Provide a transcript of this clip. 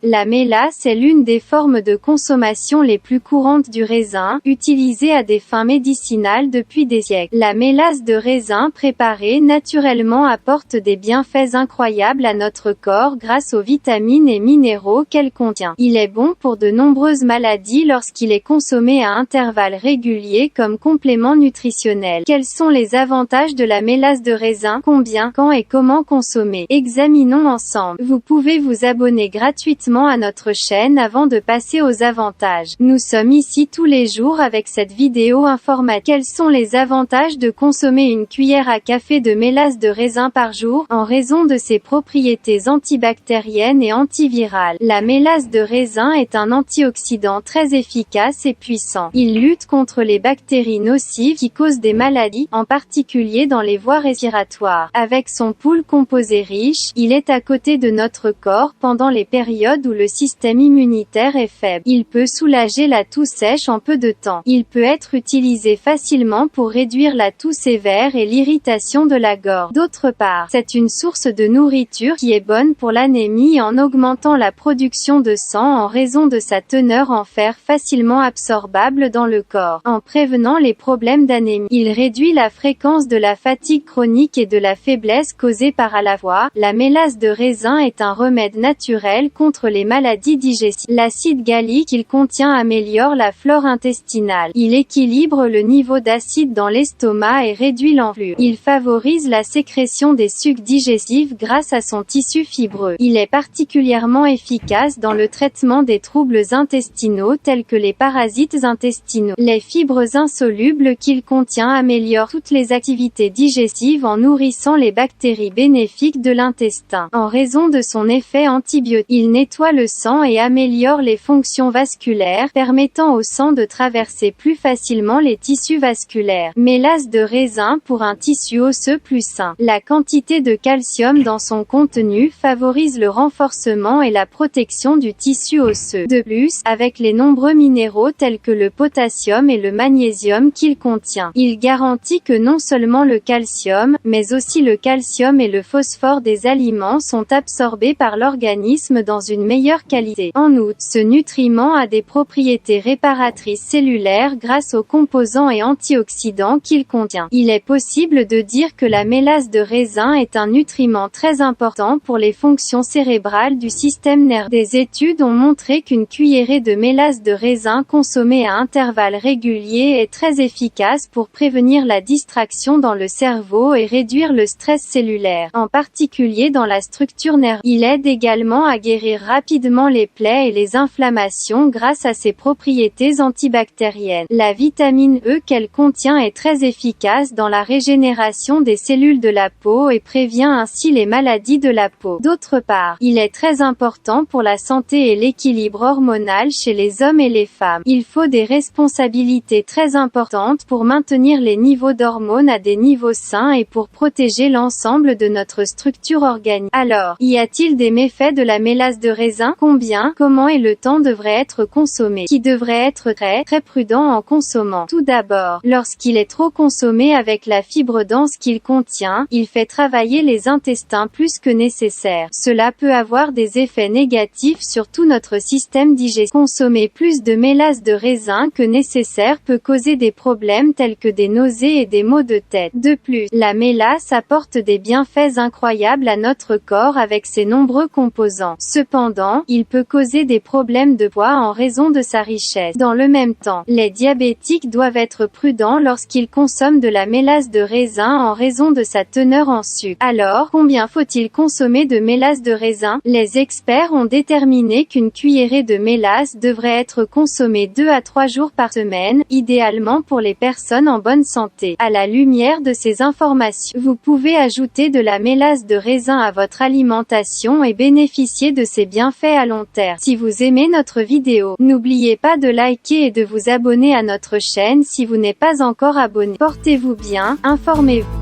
La mélasse est l'une des formes de consommation les plus courantes du raisin, utilisée à des fins médicinales depuis des siècles. La mélasse de raisin préparée naturellement apporte des bienfaits incroyables à notre corps grâce aux vitamines et minéraux qu'elle contient. Il est bon pour de nombreuses maladies lorsqu'il est consommé à intervalles réguliers comme complément nutritionnel. Quels sont les avantages de la mélasse de raisin? Combien, quand et comment consommer? Examinons ensemble. Vous pouvez vous abonner gratuitement à notre chaîne avant de passer aux avantages. Nous sommes ici tous les jours avec cette vidéo informative. Quels sont les avantages de consommer une cuillère à café de mélasse de raisin par jour? En raison de ses propriétés antibactériennes et antivirales, la mélasse de raisin est un antioxydant très efficace et puissant. Il lutte contre les bactéries nocives qui causent des maladies, en particulier dans les voies respiratoires. Avec son pool composé riche, il est à côté de notre corps pendant les périodes où le système immunitaire est faible. Il peut soulager la toux sèche en peu de temps. Il peut être utilisé facilement pour réduire la toux sévère et l'irritation de la gorge. D'autre part, c'est une source de nourriture qui est bonne pour l'anémie en augmentant la production de sang en raison de sa teneur en fer facilement absorbable dans le corps. En prévenant les problèmes d'anémie, il réduit la fréquence de la fatigue chronique et de la faiblesse causée par à la fois. La mélasse de raisin est un remède naturel contre les maladies digestives. L'acide gallique qu'il contient améliore la flore intestinale. Il équilibre le niveau d'acide dans l'estomac et réduit l'enflure. Il favorise la sécrétion des sucs digestifs grâce à son tissu fibreux. Il est particulièrement efficace dans le traitement des troubles intestinaux tels que les parasites intestinaux. Les fibres insolubles qu'il contient améliorent toutes les activités digestives en nourrissant les bactéries bénéfiques de l'intestin. En raison de son effet antibiotique, il nettoie le sang et améliore les fonctions vasculaires, permettant au sang de traverser plus facilement les tissus vasculaires. Mélasse de raisin pour un tissu osseux plus sain. La quantité de calcium dans son contenu favorise le renforcement et la protection du tissu osseux. De plus, avec les nombreux minéraux tels que le potassium et le magnésium qu'il contient, il garantit que non seulement le calcium, mais aussi le calcium et le phosphore des aliments sont absorbés par l'organisme dans une meilleure qualité. En outre, ce nutriment a des propriétés réparatrices cellulaires grâce aux composants et antioxydants qu'il contient. Il est possible de dire que la mélasse de raisin est un nutriment très important pour les fonctions cérébrales du système nerveux. Des études ont montré qu'une cuillerée de mélasse de raisin consommée à intervalles réguliers est très efficace pour prévenir la distraction dans le cerveau et réduire le stress cellulaire, en particulier dans la structure nerveuse. Il aide également à guérir rapidement les plaies et les inflammations grâce à ses propriétés antibactériennes. La vitamine E qu'elle contient est très efficace dans la régénération des cellules de la peau et prévient ainsi les maladies de la peau. D'autre part, il est très important pour la santé et l'équilibre hormonal chez les hommes et les femmes. Il faut des responsabilités très importantes pour maintenir les niveaux d'hormones à des niveaux sains et pour protéger l'ensemble de notre structure organique. Alors, y a-t-il des méfaits de la mélasse de raisin? Combien, comment et le temps devrait être consommé? Qui devrait être très prudent en consommant? Tout d'abord, lorsqu'il est trop consommé avec la fibre dense qu'il contient, il fait travailler les intestins plus que nécessaire. Cela peut avoir des effets négatifs sur tout notre système digestif. Consommer plus de mélasse de raisin que nécessaire peut causer des problèmes tels que des nausées et des maux de tête. De plus, la mélasse apporte des bienfaits incroyables à notre corps avec ses nombreux composants. Cependant, il peut causer des problèmes de poids en raison de sa richesse. Dans le même temps, les diabétiques doivent être prudents lorsqu'ils consomment de la mélasse de raisin en raison de sa teneur en sucre. Alors, combien faut-il consommer de mélasse de raisin? Les experts ont déterminé qu'une cuillerée de mélasse devrait être consommée 2 à 3 jours par semaine, idéalement pour les personnes en bonne santé. À la lumière de ces informations, vous pouvez ajouter de la mélasse de raisin à votre alimentation et bénéficier de ses bienfaits à long terme. Si vous aimez notre vidéo, n'oubliez pas de liker et de vous abonner à notre chaîne si vous n'êtes pas encore abonné. Portez-vous bien, informez-vous.